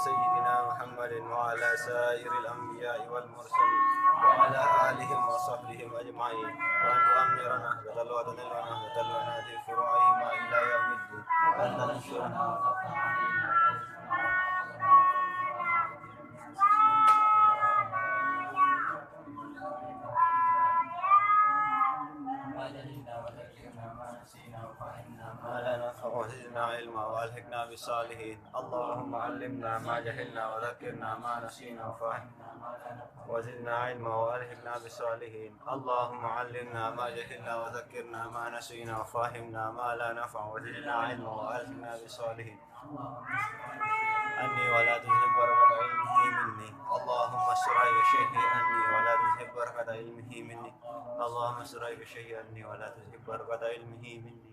سيدنا محمد وعلى سائر الأنبياء والمرسلين وعلى آلهم وصحبهم أجمعين وأن تؤمرنا أهدة وتدلنا أهدة في فروعهما إلى يوم الدين وأن تنشرنا وتفتح علينا وزدنا علما والحقنا بالصالحين. اللهم علمنا ما جهلنا وذكرنا ما نسينا وفهمنا ما لا نفهم وزدنا علما والحقنا بالصالحين. اللهم علمنا ما جهلنا وذكرنا ما نسينا وفهمنا ما لا نفع وزدنا علما والحقنا بالصالحين. أني ولا تذهب بركة علمه مني. اللهم اسرع بشيء أني ولا تذهب بركة علمه مني. اللهم اسرع بشيء أني ولا تذهب بركة علمه مني.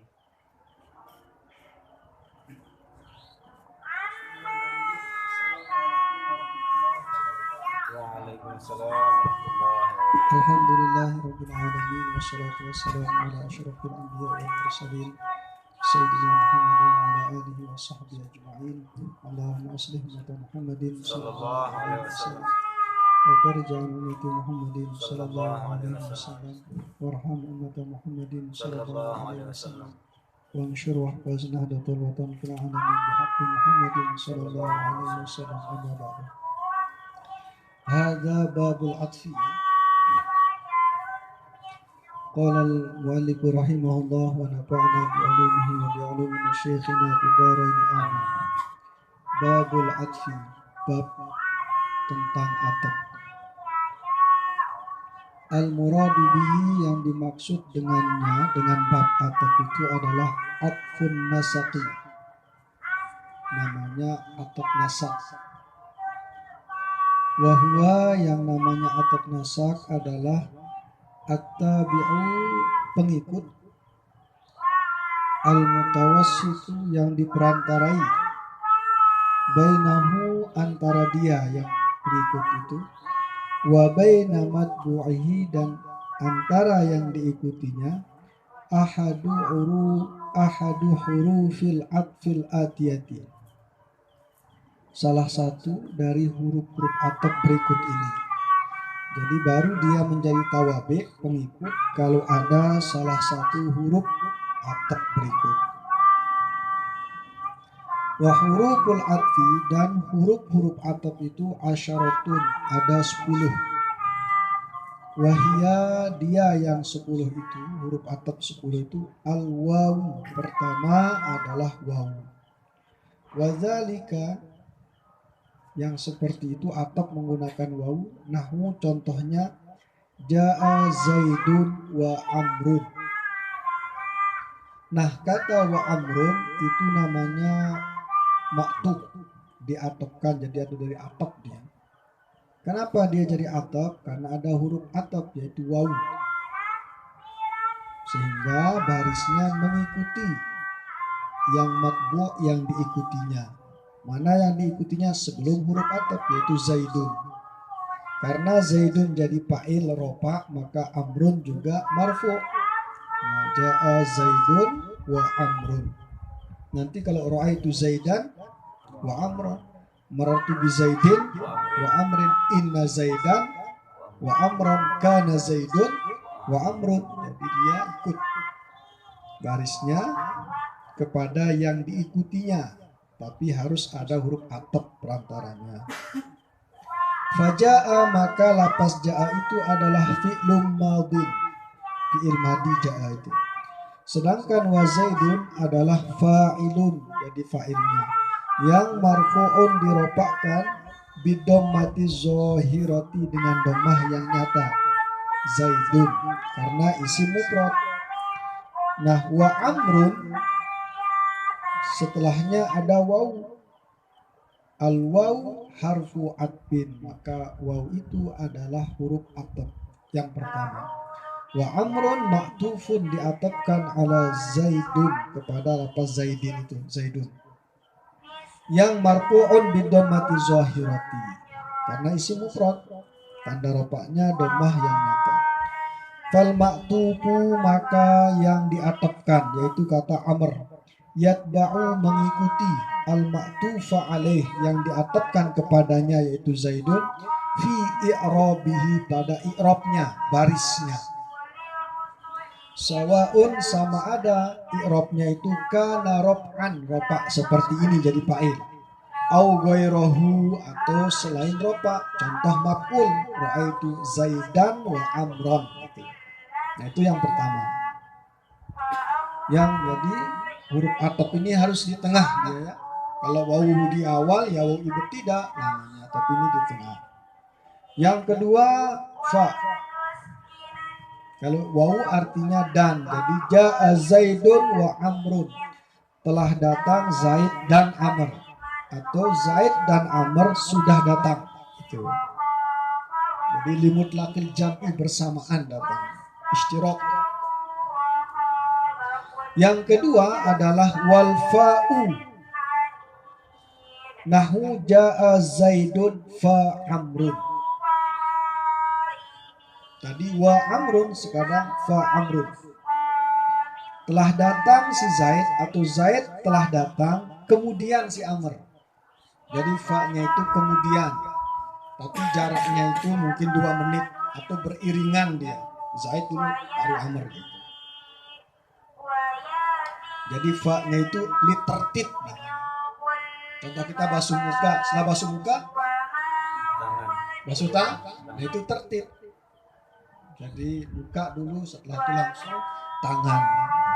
وعليكم السلام ورحمة الله وبركاته. الحمد لله رب العالمين والصلاة والسلام على أشرف الأنبياء والمرسلين سيدنا محمد وعلى آله وصحبه أجمعين. اللهم أصلح أمة محمد صلى الله عليه وسلم وفرج عن أمة محمد صلى الله عليه وسلم وارحم أمة محمد صلى الله عليه وسلم وانشر واحفظ نهضة الوطن في العالمين بحق محمد صلى الله عليه وسلم. أما بعد، هذا باب العطف. قال المؤلف رحمه الله ونفعنا بعلومه وبعلوم شيخنا في الدارين آمين. باب العطف, bab tentang atap. Al-muradu bihi, yang dimaksud dengannya, dengan bab atap itu adalah atfun nasaqi, namanya atap nasak. Wahwa, yang namanya atap nasak adalah at-tabi'u, pengikut, al-mutawassitu, yang diperantarai, bainahu, antara dia yang pengikut itu, wa baina matbu'ihi, dan antara yang diikutinya, ahadu hurufil atfil atiyati, salah satu dari huruf-huruf atap berikut ini. Jadi baru dia menjadi tawabi, pengikut, kalau ada salah satu huruf atap berikut. Wa huruful atfi, dan huruf-huruf atap itu asyaratun, ada 10. Wahia, dia yang 10 itu, huruf atap 10 itu, al-wawu, pertama adalah wawu. Wadzalika, yang seperti itu atap menggunakan wawu, nahwu, contohnya jaa zaidun wa amrun. Nah, kata wa amrun itu namanya maktub, diatapkan, jadi ada dari atap dia. Kenapa dia jadi atap? Karena ada huruf atap, yaitu wawu, sehingga barisnya mengikuti yang matbu, yang diikutinya. Mana yang diikutinya sebelum huruf atap, yaitu zaidun. Karena zaidun jadi fa'il rofa, maka amrun juga marfu. Nah, jaa zaidun wa amrun. Nanti kalau ra'aitu zaidan wa amrun, marartu bi zaidin wa amrin, inna zaidan wa amran, kana zaidun wa amrun. Jadi dia ikut barisnya kepada yang diikutinya, tapi harus ada huruf atap perantaranya. Faja'a, maka lapas ja'a itu adalah fi'lum madin, fi'il madi ja'a itu. Sedangkan wa zaidun adalah fa'ilun, jadi fa'ilnya, yang marfu'un diropakkan bidommati zohirati, dengan domah yang nyata, zaidun, karena isim mufrad. Nah, wa amrun, setelahnya ada waw. Al-waw harfu atfin, maka waw itu adalah huruf ataf yang pertama. Wa amrun ma'tufun, diatapkan ala zaidun, kepada lafaz zaidin itu, zaidun, yang marfu'un bidommati zahirati, karena isim mufrad, tanda rofaknya domah yang nyata. Fal ma'tufu, maka yang diatapkan, yaitu kata amr, yatba'u mengikuti al-ma'tufa alaih yang diatapkan kepadanya yaitu Zaidun fi i'rabihi pada i'rabnya, barisnya. Sawaun sama ada i'rabnya itu kana raf'an, ropa seperti ini jadi fa'il, au ghairahu atau selain ropa, contoh maf'ul ra'aitu Zaidan wa Amron gitu. Nah itu yang pertama. Yang jadi huruf atap ini harus di tengah dia ya. Kalau wawu di awal ya wawu ibtidah namanya, tapi ini di tengah. Yang kedua fa. Kalau wawu artinya dan, jadi ja'a Zaidun wa Amrun, telah datang Zaid dan Amr, atau Zaid dan Amr sudah datang. Itu. Jadi limutlaqil jam'i bersamaan datang, istiraq. Yang kedua adalah wal fa'u, nahu ja'a Zaidun fa Amrun. Tadi wa Amrun, sekarang fa Amrun. Telah datang si Zaid atau Zaid telah datang kemudian si Amr. Jadi fa-nya itu kemudian, tapi jaraknya itu mungkin 2 menit atau beriringan dia. Zaid dulu baru Amr gitu. Jadi fa-nya itu litertib. Contoh kita basuh muka, setelah basuh muka basuh tangan, nah itu tertib. Jadi buka dulu, setelah itu langsung tangan.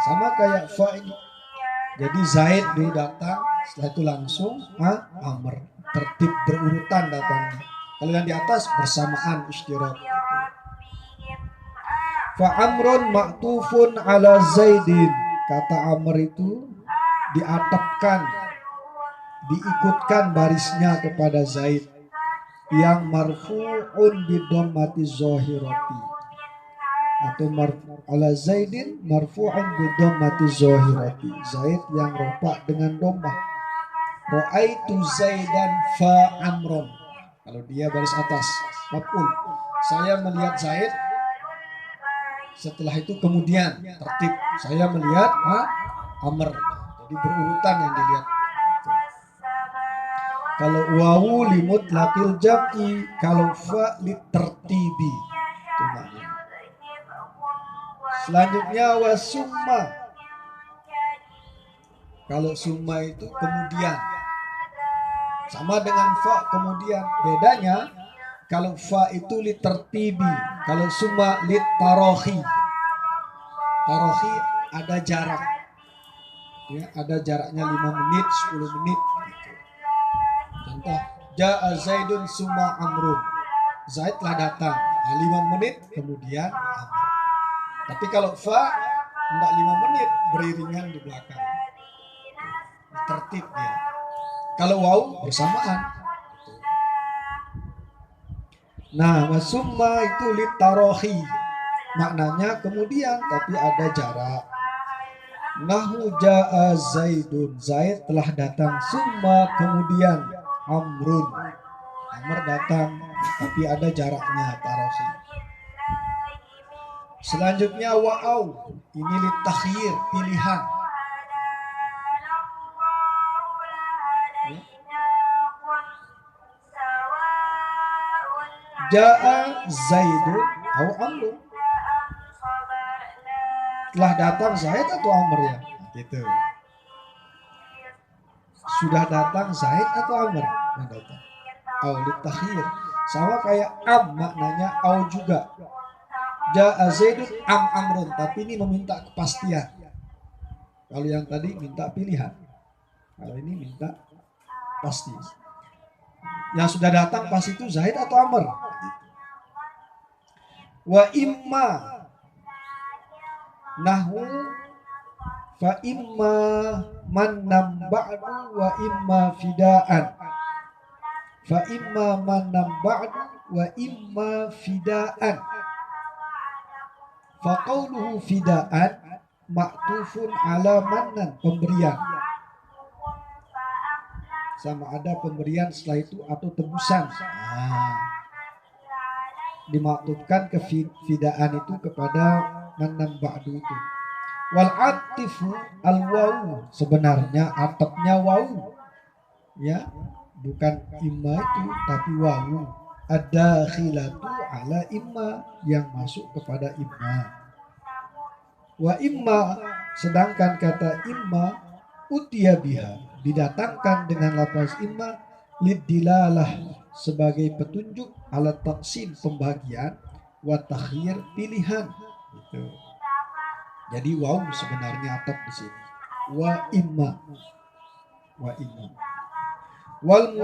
Sama kayak fa ini. Jadi Zaid dulu datang, setelah itu langsung Amr. Tertib berurutan datangnya. Kalau yang di atas bersamaan istiraq. Fa Amrun ma'tufun ala Zaidin. Kata Amr itu diatapkan, diikutkan barisnya kepada Zaid yang marfu'un bidammati zahirati, atau ala Zaidin marfu'an bidammati zahirati, Zaid yang rofa dengan dhammah. Ra'aitu Zaidan fa Amron, kalau dia baris atas maf'ul, saya melihat Zaid, setelah itu kemudian tertib saya melihat Amr, jadi berurutan yang dilihat. Kalau wawu limut lakil jam'i, kalau fa litertibi, itu maknanya. Selanjutnya wasumma. Kalau summa itu kemudian, sama dengan fa kemudian. Bedanya kalau fa itu litertibi, kalau summa litarohi. Tarohi ada jarak, ya, ada jaraknya 5 menit, 10 menit. Contoh, ja'a Zaidun summa Amrun. Zaid telah datang, 5 menit kemudian Amr. Tapi kalau fa enggak 5 menit, beriringan di belakang. Tertib dia. Kalau waw bersamaan. Nah, wasumma itu litarohi. Maknanya kemudian tapi ada jarak. Nahu ja'a Zaidun. Zaid telah datang, summa kemudian Amrun. Amr datang tapi ada jaraknya, tarohi. Selanjutnya wa'au, ini litakhyir, pilihan. Ja'a Zaidun au Amrun. Telah datang Zaid atau Amr ya? Gitu. Sudah datang Zaid atau Amr? Yang datang. Au litakhyir. Sama kayak am, maknanya au juga. Ja'a Zaidun am Amrun, tapi ini meminta kepastian. Kalau yang tadi minta pilihan, kalau ini minta pasti. Yang sudah datang pas itu Zaid atau Amr. Wa imma nahu fa imma mannam ba'du wa imma fida'an. Fa imma mannam ba'du wa imma fida'an. Fa qawluhu fida'an ma'tufun ala mannan, pemberian. Sama ada pemberian setelah itu atau tebusan. Dimaktubkan ke fida'an itu kepada mannan ba'du itu. Wal atifu al wawu, sebenarnya atapnya wawu, ya, bukan imma itu tapi wawu. Ada khilatu ala imma, yang masuk kepada imma. Wa imma, sedangkan kata imma utiya biha, didatangkan dengan lafaz imma lidilalah, sebagai petunjuk, alat taksim, pembagian, wa takhyir, pilihan gitu. Jadi waw sebenarnya atap di sini. Wa imma, wa imma. Wal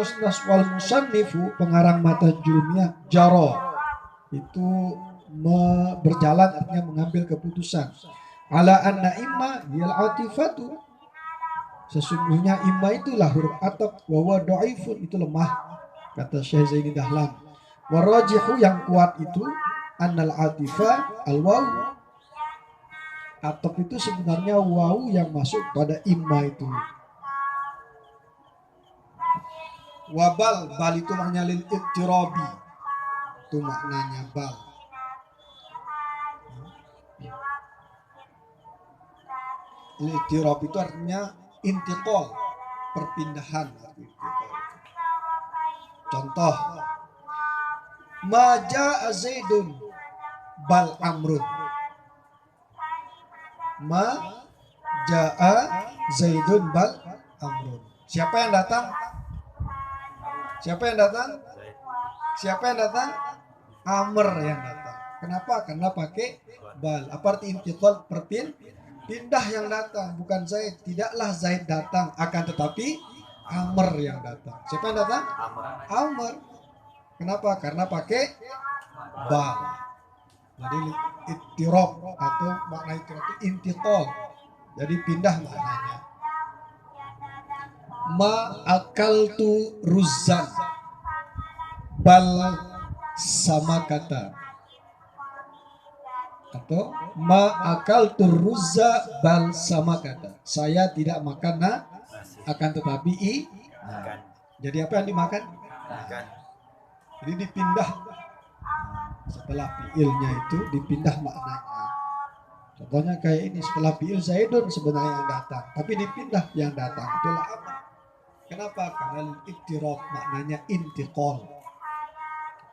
musannifu, pengarang matan julmiyah, jaro, itu berjalan, artinya mengambil keputusan. Ala anna imma yal atifatu, sesungguhnya imma itulah huruf ataf, wa huwa dhaifun, itu lemah, kata Syekh Zaini Dahlan. Wa rajihu, yang kuat itu, annal atifa al waw, ataf itu sebenarnya waw yang masuk pada imma itu. Wabal, bal itu maknanya lil ittirabi, itu maknanya bal. Al-ittirab itu artinya intiqal, perpindahan. Contoh, ma jaa Zaidun bal amrun. Ma jaa Zaidun bal amrun. Siapa yang datang? Siapa yang datang? Siapa yang datang? Amr yang datang. Kenapa? Karena pakai bal. Apa arti intiqal? Pindah yang datang, bukan Zaid. Tidaklah Zaid datang, akan tetapi Amr yang datang. Siapa yang datang? Amr. Kenapa? Karena pakai bal. Jadi ittirab, atau makna ittirab itu intiqal. Jadi pindah maknanya. Ma akaltu ruzzan bal sama kata, atau ma akaltu ruzza bal sama kata, saya tidak makan akan tetapi jadi apa yang dimakan? Jadi dipindah, setelah fiilnya itu dipindah maknanya. Contohnya kayak ini, setelah fiil Zaidun sebenarnya yang datang, tapi dipindah yang datang itulah apa? Kenapa? Karena ittirab, maknanya intiqal.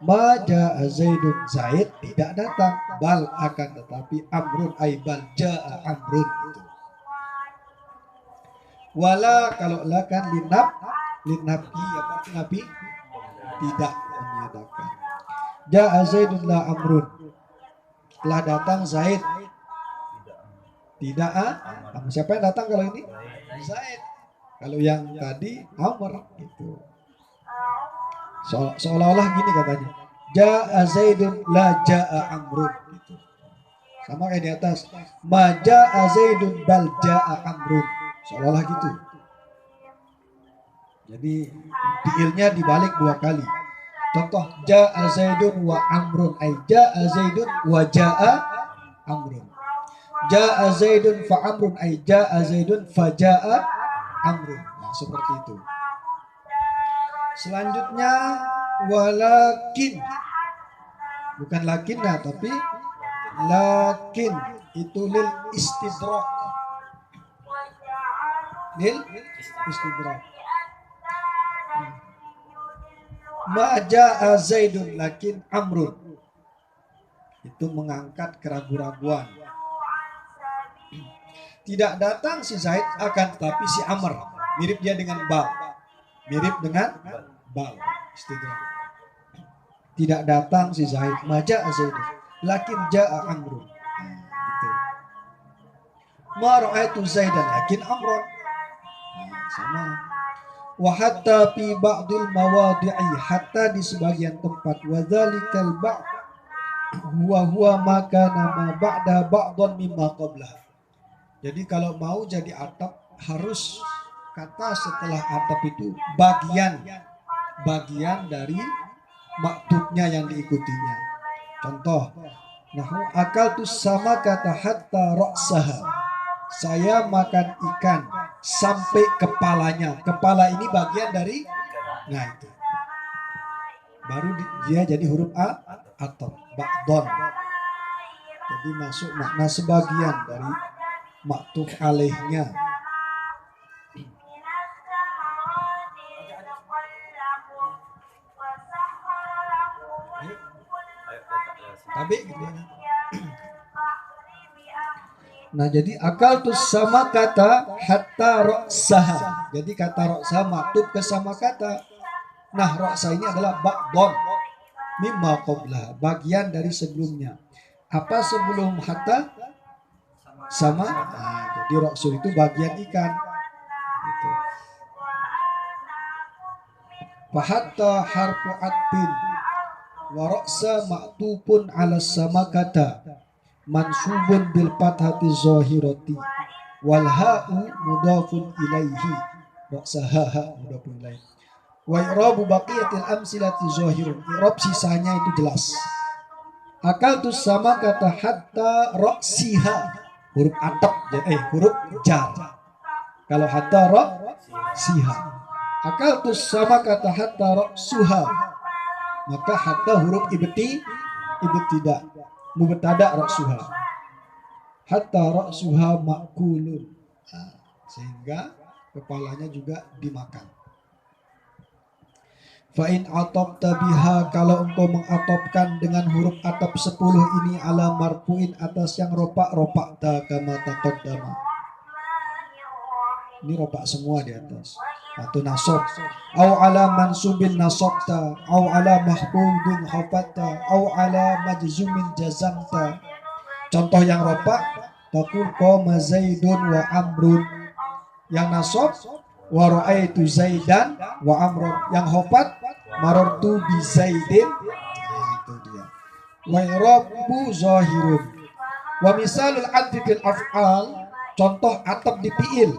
Ma jaa Zaidun, Zaid tidak datang, bal akan tetapi amrun ay bal jaa amrun itu. Wala, kalau la kan linabi, apa arti nabi? Tidak meniadakan. Jaa Zaidun la amrun, telah datang Zaid tidak siapa yang datang kalau ini? Zaid. Kalau yang tadi Amr gitu. Seolah-olah gini katanya, jaa Zaidun la jaa Amrun gitu. Sama kayak di atas, ma jaa Zaidun bal jaa Amrun. Seolah-olah gitu. Jadi fiilnya dibalik dua kali. Contoh, jaa Zaidun wa Amrun, ay jaa Zaidun wa jaa Amrun. Jaa Zaidun fa Amrun, ay jaa Zaidun fa jaa Amrun. Nah, seperti itu. Selanjutnya walakin, bukan lakinna tapi lakin, itu lil istidrak. Lil istidrak. Ma jaa Zaidun lakin Amrun, itu mengangkat keraguan-raguan. Tidak datang si Zaid, akan tetapi si Amr, mirip dia dengan bal. Mirip dengan bal, istidrak. Tidak datang si Zaid, ma jaa Zaidun lakin jaa Amrun. Gitu. Ma ra'aitu Zaidan lakin Amrun. Sama. Wa hatta fi ba'dil mawadi'i, hatta di sebagian tempat, wa dzalikal ba'd huwa maka nama ba'da ba'dhan mimma qablah. Jadi kalau mau jadi atap, harus kata setelah atap itu bagian dari maktubnya yang diikutinya. Contoh, nahu akaltu sama kata hatta ra'saha, saya makan ikan sampai kepalanya. Kepala ini bagian dari, nah itu baru dia jadi huruf a atau ba'don. Jadi masuk makna sebagian dari maktuf alaihnya. Tapi nah jadi akal tuh sama kata hatta roksaha. Jadi kata roksaha maktub ke sama kata. Nah roksa ini adalah ba'don mimma qabla, bagian dari sebelumnya. Apa sebelum hatta? Sama. Nah, jadi roksul itu bagian ikan. Gitu. Fahatta harfu atbin wa roksa maktubun ala sama kata mansubun bil fathati zahirati wal ha'u mudhafun ilaihi, roksa ha mudhafun ilaihi. Wa i'rabu baqiyatil amsilati zahirun, i'rab sisanya itu jelas. Akal tu sama kata hatta roksiha, huruf atap, huruf jar. Kalau hatta roksiha. Akal tu sama kata hatta roksuha, maka hatta huruf ibtidah, mubtada roksuha. Hatta roksuha makulun, nah, sehingga kepalanya juga dimakan. Fa'in atobta biha, kalau engkau mengatopkan dengan huruf atap 10 ini ala marfu'in atas yang ropak kama taqaddama. Ini ropak semua di atas. Atau nasob. Au ala mansubin nasobta, au ala mahfudin khafatta, au ala majzumin jazamta. Contoh yang ropak, taqul qama zaidun wa amrun. Yang nasob, wa ra'aitu zaidan wa amrun. Yang khafat, marartu bi zaidin. Nah, itu dia. Wa i'rabu zahirun. Wa misalul adfi fil af'al, contoh atap di fi'il.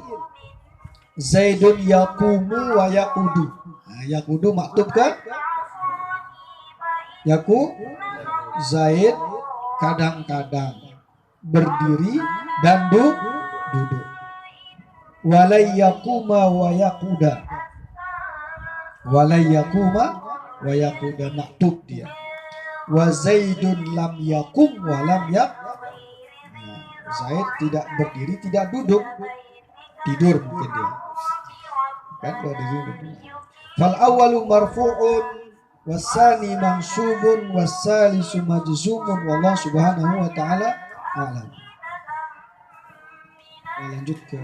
Zaidun yaqumu wa yaqudu. Nah, yaqudu maktub kan? Zaid kadang-kadang berdiri dan duduk. Walay yaquma wa yaquda. Walay yaquma wa yaquda maktub dia. Wa Zaidun lam yaqum wa lam yak. Nah, Zaid tidak berdiri, tidak duduk. Tidur mungkin dia. Kan berdiri. Fal awwalu marfu'un wasani mansubun wasalisu majzumun wallahu subhanahu wa ta'ala a'lam. Lanjut ke